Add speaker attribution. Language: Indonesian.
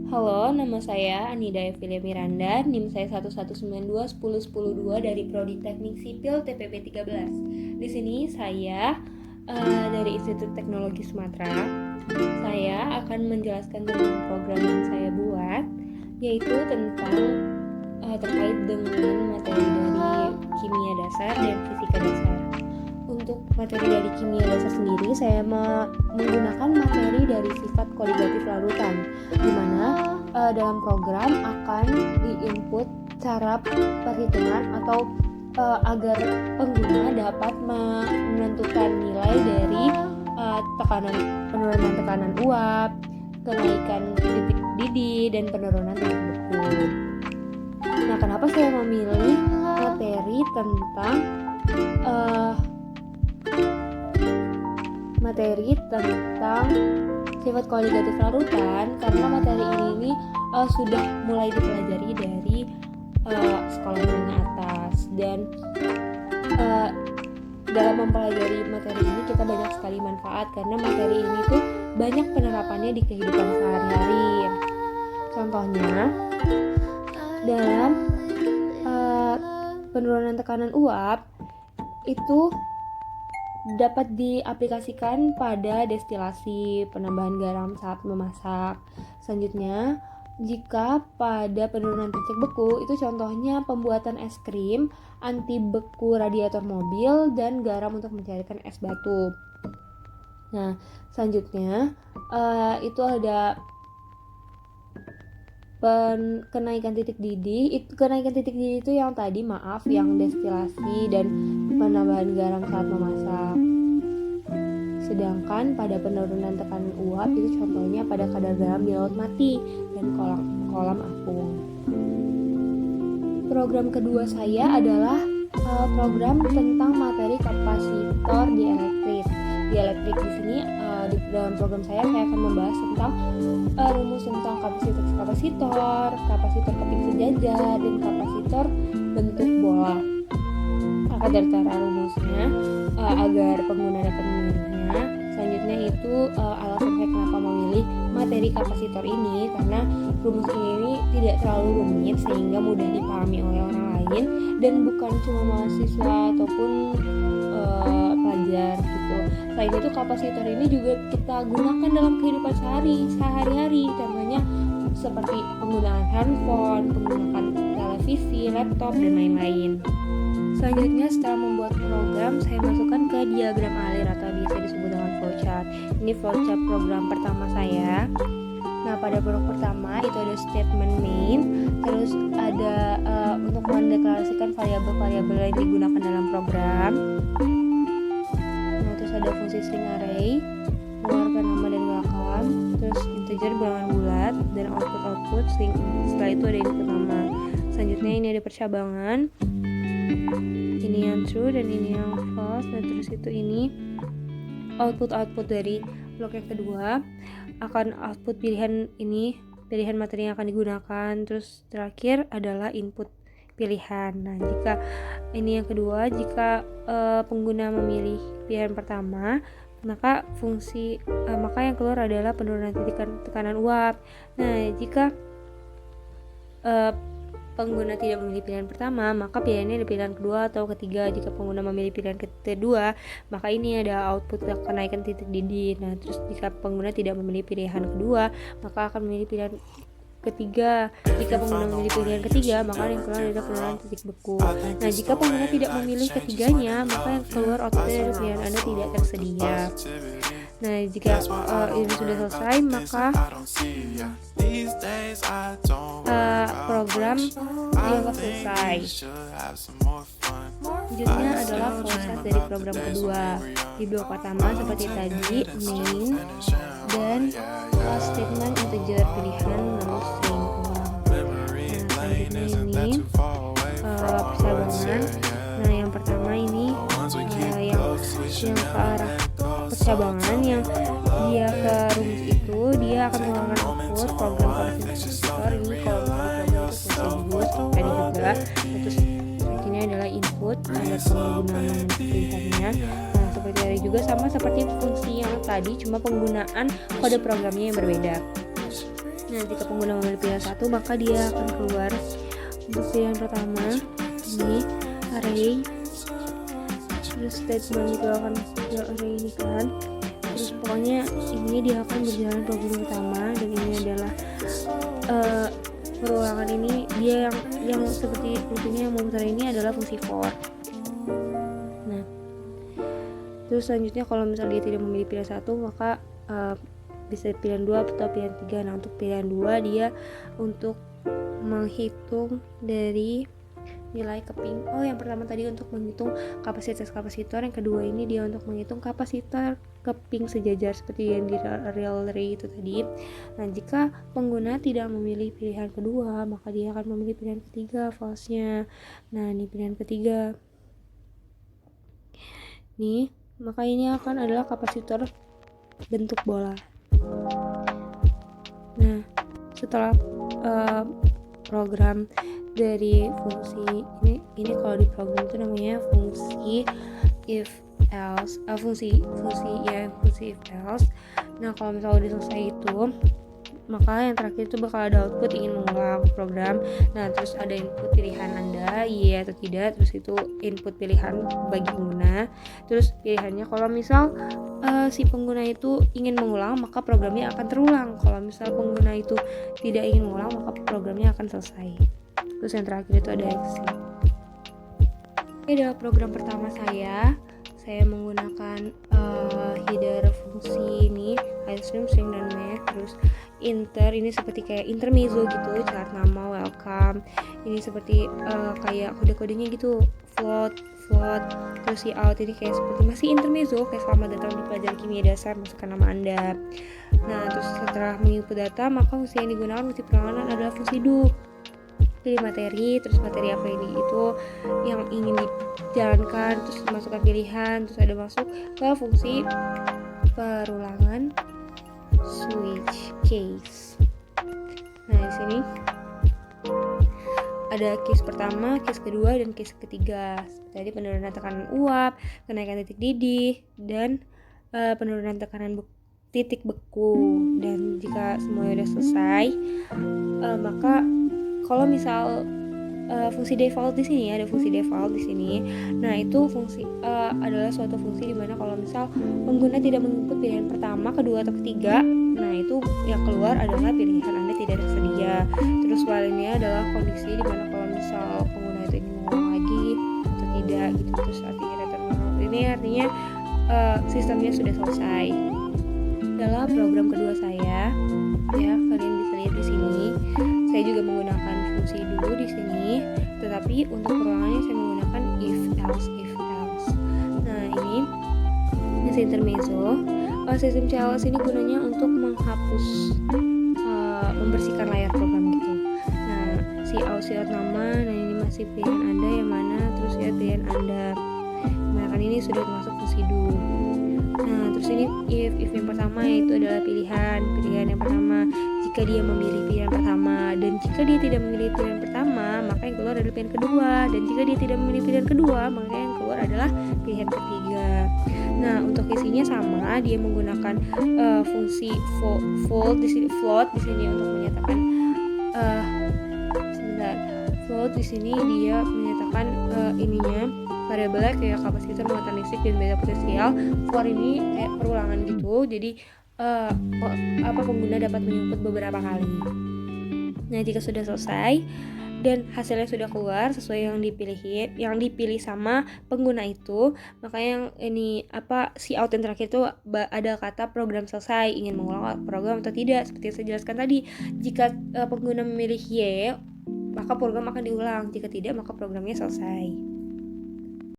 Speaker 1: Halo, nama saya Anida Evilia Miranda, NIM saya 1192101002 dari Prodi Teknik Sipil TPB 13. Di sini saya dari Institut Teknologi Sumatera. Saya akan menjelaskan tentang program yang saya buat, yaitu tentang terkait dengan materi dari kimia dasar dan fisika dasar. Untuk materi dari kimia dasar sendiri, saya menggunakan materi dari sifat koligatif larutan, di mana dalam program akan diinput cara perhitungan atau agar pengguna dapat menentukan nilai dari penurunan tekanan uap, kenaikan titik didih, dan penurunan titik beku. Nah, kenapa saya memilih materi tentang sifat koligatif larutan? Karena materi ini sudah mulai dipelajari dari sekolah menengah atas, dan dalam mempelajari materi ini kita banyak sekali manfaat, karena materi ini tuh banyak penerapannya di kehidupan sehari-hari. Contohnya dalam penurunan tekanan uap itu dapat diaplikasikan pada destilasi, penambahan garam saat memasak. Selanjutnya, jika pada penurunan titik beku, itu contohnya pembuatan es krim, anti beku radiator mobil, dan garam untuk mencairkan es batu. Nah, selanjutnya itu ada kenaikan titik didih. Kenaikan titik didih itu yang tadi, yang destilasi dan penambahan garam saat memasak. Sedangkan pada penurunan tekanan uap itu contohnya pada kadar garam di laut mati dan kolam apung. Program kedua saya adalah program tentang materi kapasitor dielektrik. Dielektrik di sini di dalam program saya akan membahas tentang rumus tentang kapasitor keping sejajar, dan kapasitor bentuk bola. Maka dari cara rumusnya agar pengguna dapat memilihnya. Selanjutnya itu alasan saya kenapa memilih materi kapasitor ini, karena rumus ini tidak terlalu rumit sehingga mudah dipahami oleh orang lain, dan bukan cuma mahasiswa ataupun pelajar gitu. Selain itu, kapasitor ini juga kita gunakan dalam kehidupan sehari-hari. Contohnya seperti penggunaan handphone, penggunaan televisi, laptop, dan lain-lain. Selanjutnya, setelah membuat program, saya masukkan ke diagram alir atau biasa disebut dengan flowchart. Ini flowchart program pertama saya. Nah, pada blok pertama itu ada statement main, terus ada untuk mendeklarasikan variabel-variabel yang digunakan dalam program. Nah, terus ada fungsi string array, mengeluarkan nama dan welcome, terus integer bilangan bulat, dan output string. Setelah itu ada input nama. Selanjutnya ini ada percabangan. Ini yang true dan ini yang false. Nah, terus itu ini output dari blok yang kedua akan output pilihan materi yang akan digunakan. Terus terakhir adalah input pilihan. Nah, jika ini yang kedua, jika pengguna memilih pilihan pertama, maka yang keluar adalah penurunan tekanan uap. Nah, jika pengguna tidak memilih pilihan pertama, maka pilihannya ada pilihan kedua atau ketiga. Jika pengguna memilih pilihan kedua, maka ini ada output kenaikan titik didih. Nah, terus jika pengguna tidak memilih pilihan kedua, maka akan memilih pilihan ketiga. Jika pengguna memilih pilihan ketiga, maka yang keluar adalah penurunan titik beku. Nah, jika pengguna tidak memilih ketiganya, maka yang keluar outputnya adalah pilihan Anda tidak tersedia. Nah, jika ini sudah selesai, maka program dianggap selesai. Selanjutnya adalah proses dari program kedua. Di blok pertama seperti tadi, main dan statement integer pilihan lalu string. Nah, selanjutnya ini percabangan. Nah, yang pertama ini yang ke arah percabangan, yang dia ke rumus itu dia akan mengeluarkan output program kapasitor. Ini kalau program itu tadi juga. Terus ini adalah input agar pengguna pilihannya. Nah, seperti tadi juga sama seperti fungsi yang tadi, cuma penggunaan kode programnya yang berbeda. Nah, jika pengguna memilih pilihan satu, maka dia akan keluar. Untuk pilihan pertama ini array, terus statement itu akan keluar array ini kan. Terus pokoknya ini dia akan berjalan program pertama, dan ini adalah perulangan ini dia yang seperti rutinnya yang memutar ini adalah fungsi for. Nah, terus selanjutnya kalau misalnya dia tidak memilih pilihan satu, maka bisa pilihan 2 atau pilihan 3. Nah, untuk pilihan 2 dia untuk menghitung dari nilai keping. Yang pertama tadi untuk menghitung kapasitas kapasitor, yang kedua ini dia untuk menghitung kapasitor keping sejajar seperti yang di real array itu tadi. Nah, jika pengguna tidak memilih pilihan kedua, maka dia akan memilih pilihan ketiga, false-nya. Nah, ini pilihan ketiga. Nih, maka ini akan adalah kapasitor bentuk bola. Nah, setelah program dari fungsi ini kalau di program itu namanya fungsi if else, fungsi if else. Nah, kalau misalnya udah selesai itu, maka yang terakhir itu bakal ada output ingin mengulang program. Nah, terus ada input pilihan Anda, iya atau tidak. Terus itu input pilihan bagi pengguna. Terus pilihannya kalau misal si pengguna itu ingin mengulang, maka programnya akan terulang. Kalau misal pengguna itu tidak ingin mengulang, maka programnya akan selesai. Terus yang terakhir itu ada exit. Ini adalah program pertama saya menggunakan header fungsi ini, iStream, string, dan math. Terus inter ini seperti kayak intermezzo gitu, catat nama, welcome. Ini seperti kayak kode-kodenya gitu, float. Terus si out ini kayak seperti masih intermezzo, kayak selamat datang di pelajaran kimia dasar, masukkan nama Anda. Nah, terus setelah menginput data, maka fungsi yang digunakan fungsi perlawanan adalah fungsi do. Pilih materi, terus materi apa ini itu yang ingin dijalankan, terus masukkan pilihan, terus ada masuk ke fungsi perulangan switch case. Nah, di sini ada case pertama, case kedua, dan case ketiga. Tadi penurunan tekanan uap, kenaikan titik didih, dan penurunan tekanan titik beku. Dan jika semuanya sudah selesai, maka kalau misal fungsi default di sini, ada fungsi default di sini. Nah, itu fungsi adalah suatu fungsi di mana kalau misal pengguna tidak menginput pilihan pertama, kedua, atau ketiga, nah itu yang keluar adalah pilihan Anda tidak tersedia. Terus lainnya adalah kondisi di mana kalau misal pengguna itu ingin mengulang lagi atau tidak gitu. Terus artinya return null. Ini artinya sistemnya sudah selesai. Adalah program kedua saya. Ya, kalian bisa lihat di sini. Saya juga menggunakan fungsi dulu di sini, tetapi untuk perulangannya saya menggunakan if else. Nah, ini intermezzo. Sistem CLS ini gunanya untuk menghapus, membersihkan layar program gitu. Nah, si out nama, nah ini masih pilihan Anda yang mana, terus ya pilihan Anda. Nah, kan ini sudah masuk fungsi do. Nah, terus ini if yang pertama yaitu adalah pilihan yang pertama. Jika dia memilih pilihan pertama, dan jika dia tidak memilih pilihan pertama, maka yang keluar adalah pilihan kedua. Dan jika dia tidak memilih pilihan kedua, maka yang keluar adalah pilihan ketiga. Nah, untuk isinya sama, dia menggunakan fungsi float di sini untuk menyatakan float di sini dia menyatakan ininya variabelnya kayak kapasitor, muatan listrik, dan beta potensial. For ini kayak perulangan gitu, jadi pengguna dapat menginput beberapa kali. Nah, jika sudah selesai dan hasilnya sudah keluar sesuai yang dipilih sama pengguna itu, maka yang ini si out yang terakhir itu ada kata program selesai, ingin mengulang program atau tidak, seperti yang saya jelaskan tadi. Jika pengguna memilih Y, maka program akan diulang. Jika tidak, maka programnya selesai.